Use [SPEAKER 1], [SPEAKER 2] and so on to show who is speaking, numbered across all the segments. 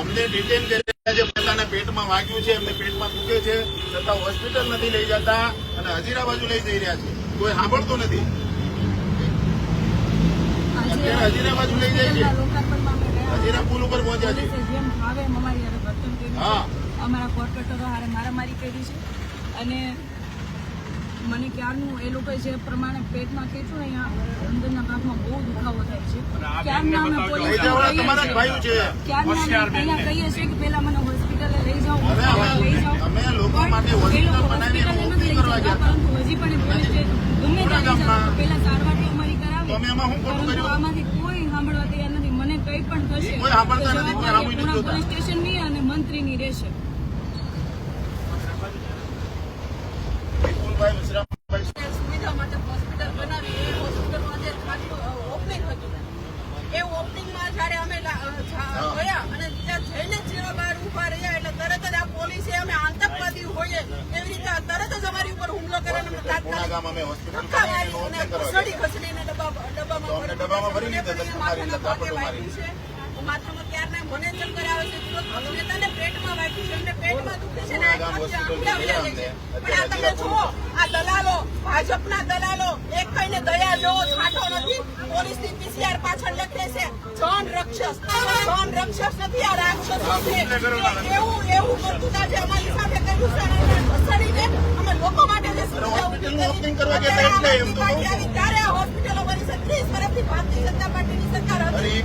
[SPEAKER 1] અમને ડિટેન કર્યા છે, પોતાના પેટમાં વાગ્યું છે, એમને પેટમાં દુખે છે, છતાં હોસ્પિટલ નથી લઈ જતા અને હજીરા બાજુ લઈ જઈ રહ્યા છે. કોઈ સાંભળતું નથી. અત્યારે હજીરા બાજુ લઈ જાય છે. હજીરા પુલ ઉપર પહોંચ્યા છે. હા,
[SPEAKER 2] અમારા કોર્પોરેટરો હારે મારામારી કરી છે અને મને ક્યારનું એ લોકો જે પ્રમાણે પેટમાં ખેંચું અહીંયા અંદરના ભાગમાં બહુ દુખાવો થાય છે. ક્યારના અમે અહીંયા કહીએ છીએ કે પેલા મને હોસ્પિટલે લઈ જાઓ,
[SPEAKER 1] અમે લોકો માટે હોસ્પિટલ બનાવીને ઓપનિંગ કરવા ગયા,
[SPEAKER 2] પરંતુ હજી પણ પોલીસ ગમે ત્યાં પેલા સારવારની અમારી કરાવી,
[SPEAKER 1] અમે એમાં શું ખોટું કર્યું?
[SPEAKER 2] આમાંથી કોઈ સાંભળવા તૈયાર નથી. મને કઈ પણ થશે
[SPEAKER 1] કોઈ સાંભળતા નથી, કોઈ સાંભળી નથી જોતા.
[SPEAKER 2] પોલીસ સ્ટેશનની અને મંત્રીની રહેશે.
[SPEAKER 3] સુવિધા માટે હોસ્પિટલ બનાવી, એ હોસ્પિટલમાં જે ઓપનિંગ હતું, એ ઓપનિંગમાં જયારે અમે ગયા અને ત્યાં જઈને જીરો બહાર ઉભા રહ્યા એટલે તરત જ આ પોલીસે અમે આતંકવાદી હોઈએ એવી રીતે તરત જ અમારી ઉપર હુમલો કરીને ખસડીને ડબ્બામાં ભરી લીધા. માથામાં ક્યારના મને ચક્કર આવે છે, નેતાને પેટમાં વાગ્યું છે, એમને પેટમાં દુખે છે ને પણ આ તમે જુઓ, આ દલાલો, ભાજપના દલાલો, એક કઈને દયા જેવો છાંટો નથી. પોલીસની પીસીઆર પાછળ લખે છે જન રક્ષસ. જન રક્ષસ નથી, આ રાક્ષસો છે. એવું કરતું આજે અમારી સાથે કર્યું છે અને ખસડીને અમે લોકો માટે જે સુવિધા ઉભી કરી ત્યારે આ હોસ્પિટલો બની છે. 30 વર્ષથી ભારતીય જનતા પાર્ટીની સરકાર હતી.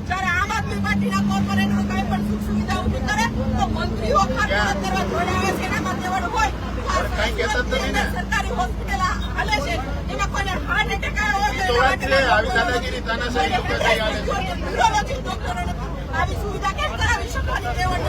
[SPEAKER 3] જયારે આમ આદમી પાર્ટીના કોર્પોરેટરો કઈ પણ સુખ સુવિધા ઉભી કરે તો મંત્રીઓ ખાતમુહૂર્ત કરવા જોડાવે છે. એનામાં તેવડ હોય સરકારી હોસ્પિટલ હાલે છે, એમાં કોઈને હાર્ટ એટેક આવી સુવિધા કેમ કરાવી શકવાની તેવડ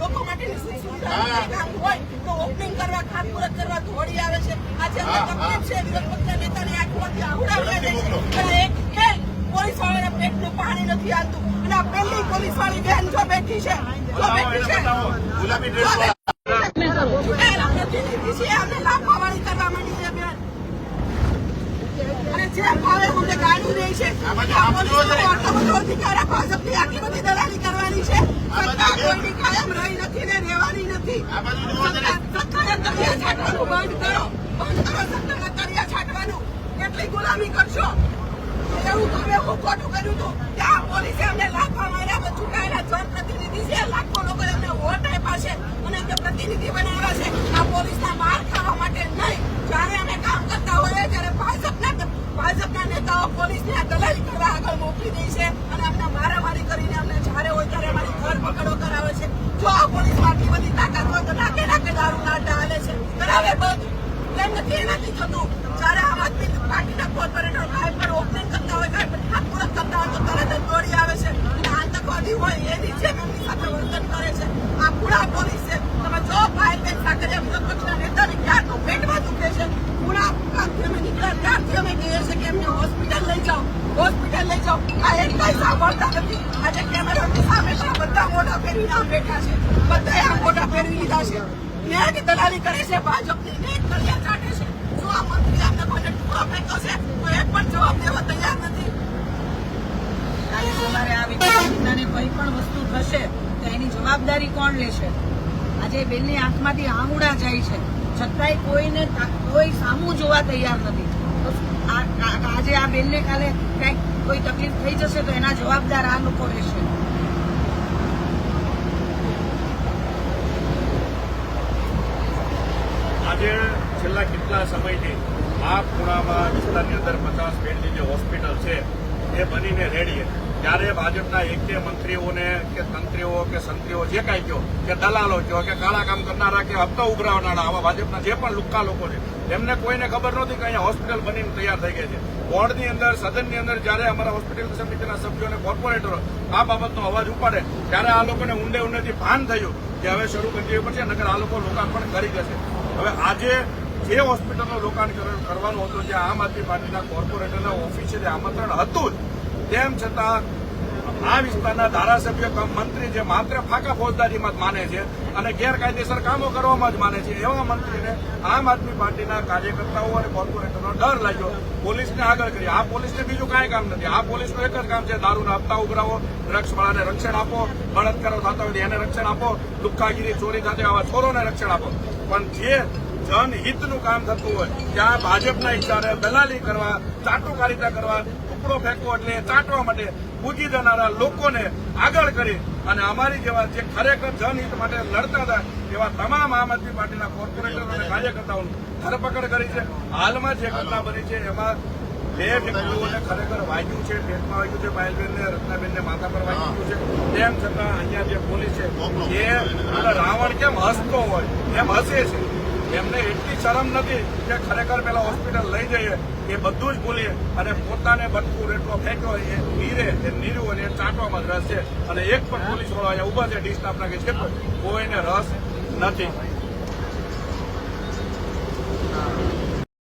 [SPEAKER 3] લોકો માટેની સુખ સુવિધા હોય તો ઓપનિંગ કરવા, ખાતમુહૂર્ત કરવા દોડી આવે છે. આજે તકલીફ છે, વિરોધ પક્ષના નેતાને આંખમાંથી આવડાવ્યા જાય છે. એક ખેલ પોલીસ વાળાના પેટનું પાણી નથી આવતું અને આ પહેલી પોલીસ વાળી બેન જો બેઠી છે, ગુલાબી ડ્રેસ અમને લાફાવાળી કરવા માંડી છે બેન. અને જે ભાવે અમને ગાડી દે છે, આટલો બધો અધિકાર ભાજપની આટલી બધી દલાલી કરવાની છે. સત્તા કોઈની કાયમ રહી નથી ને રહેવાની નથી. સત્તાને તળિયા છાંટવાનું બંધ કરો, સત્તાને તળિયા છાંટવાનું. કેટલી ગુલામી કરશો? એવું તમે હું ખોટું કર્યું હતું ત્યાં પોલીસે અમને લાફા માર્યા. ચૂંટાયેલા જનપ્રતિનિધિ છે, લાખો લોકો એમને વોટ આપ્યા છે અને જે પ્રતિનિધિ બનાવ્યા છે આ પોલીસના માર ખાવા માટે નહીં. જયારે અમે કામ કરતા હોઈએ ત્યારે ભાજપના નેતાઓ પોલીસને આ દલાલી કરવા આગળ મોકલી દે છે અને અમને મારામારી કરીને અમને જયારે હોય ત્યારે અમારી ધરપકડો કરાવે છે. જો આ પોલીસમાં આટલી બધી તાકાત હોય તો નાકે નાકે દારૂ નાટા હાલે છે, કરાવે બંધ. એમ નથી, એ નથી થતું. જયારે આમ આદમી પાર્ટીના કોર્પોરેટર કાંઈ પણ ઓપનિંગ કરતા હોય, કાંઈ પણ ખાતમુહૂર્ત કરતા હોય તો તરત જ દોડી આવે છે અને આતંકવાદી હોય એની જેમ એમની સાથે વર્તન કરે છે. આ પૂરા પોલીસ છે. તમે જો ભાઈબેન સાકરિયા વિરોધ પક્ષના નેતાને ક્યારનું પેટમાં દુખે છે, પૂરા અમે નીકળ્યા ત્યારથી અમે કહીએ છીએ કે એમને હોસ્પિટલ લઈ જાઓ, હોસ્પિટલ લઈ જાઓ. આ એક કઈ સાંભળતા નથી. આજે કેમેરાની સામે પણ બધા મોઢા ફેરવીને આ બેઠા છે, બધા આ મોઢા ફેરવી લીધા છે. ન્યાયની દલાલી કરે છે ભાજપની, એક તળિયા ચાટે છે. જો આ મંત્રી આમને કોઈને ટુકડો ફેંક્યો છે તો એક પણ જવાબ દેવા તૈયાર નથી.
[SPEAKER 4] કાલે સવારે આ વિદ્યાર્થીને કોઈ પણ વસ્તુ થશે તો એની જવાબદારી કોણ લેશે? આજે બેનની આંખમાંથી આંગુડા જાય છે છતાંય કોઈને કોઈ સામું જોવા તૈયાર નથી. આજે આ બેનને કાલે કઈક કોઈ તકલીફ થઈ જશે તો એના જવાબદાર આ લોકો રહેશે.
[SPEAKER 5] આજે છેલ્લા કેટલા સમયથી આ ખૂણામાં વિસ્તારની અંદર 50 બેડની જે હોસ્પિટલ છે એ બનીને રેડી. ત્યારે ભાજપના એક બે મંત્રીઓને કે તંત્રીઓ કે સંત્રીઓ જે કાંઈ કહો કે દલાલો કહો કે કાળા કામ કરનારા કે હપ્તા ઉઘરાવનારા આવા ભાજપના જે પણ લુક્કા લોકો છે એમને કોઈને ખબર નહોતી કે અહીંયા હોસ્પિટલ બનીને તૈયાર થઈ ગઈ છે. બોર્ડની અંદર, સદનની અંદર જયારે અમારા હોસ્પિટલ સમિતિના સભ્યો અને કોર્પોરેટરો આ બાબતનો અવાજ ઉપાડે ત્યારે આ લોકોને ઊંડે ઊંડેથી ભાન થયું કે હવે શરૂ કરી દેવી પડશે, નકર આ લોકો લોકાર્પણ કરી દેશે. હવે આજે જે હોસ્પિટલનું લોકાર્પણ કરવાનું હતું, જે આમ આદમી પાર્ટીના કોર્પોરેટરના ઓફિસે જે આમંત્રણ હતું જ, તેમ છતાં આ વિસ્તારના ધારાસભ્ય કમ મંત્રી જે માત્ર ફાકા ફોજદારીમાં જ માને છે અને ગેરકાયદેસર કામો કરવામાં જ માને છે એવા મંત્રીને આમ આદમી પાર્ટીના કાર્યકર્તાઓ અને કોર્પોરેટરનો ડર લાગ્યો પોલીસને આગળ કરી. આ પોલીસને બીજું કાંઈ કામ નથી. આ પોલીસનું એક જ કામ છે દારૂના હપ્તા ઉઘરાવો, ડ્રગ્સવાળાને રક્ષણ આપો, બળાત્કારો થતા હોય એને રક્ષણ આપો, લુખ્ખાગીરી ચોરી થતી આવા ચોરોને રક્ષણ આપો. પણ જે જનહિતનું કામ થતું હોય ત્યાં ભાજપના ઇશારે દલાલી કરવા, ચાટુકારિતા કરવા, ટુકડો ફેંકવો એટલે ચાટવા માટે પૂજી દેનારા લોકોને આગળ કરી અને અમારી જેવા જે ખરેખર જનહિત માટે લડતા હતા એવા તમામ આમ આદમી પાર્ટીના કોર્પોરેટરો અને કાર્યકર્તાઓની ધરપકડ કરી છે. હાલમાં જે ઘટના બની છે એમાં 2 વ્યક્તિઓને ખરેખર વાગ્યું છે, પેટમાં વાગ્યું છે, પાયલબેનને, રત્નાબેનને માથા પર વાગ્યું છે. તેમ છતાં અહીંયા જે પોલીસ છે એ રાવણ કેમ હસતો હોય એમ હસે છે. એમને એટલી શરમ નથી કે ખરેખર પેલા હોસ્પિટલ લઈ જઈએ એ બધું જ ભૂલીએ અને પોતાને બટકું રેટલો ફેંક્યો એ નીરે એ નીરવું અને એ ચાટવામાં જ રસ છે. અને એક પણ પોલીસ વાળો અહીંયા ઉભા છે ડી સ્ટાફના કે છે કોઈને રસ નથી.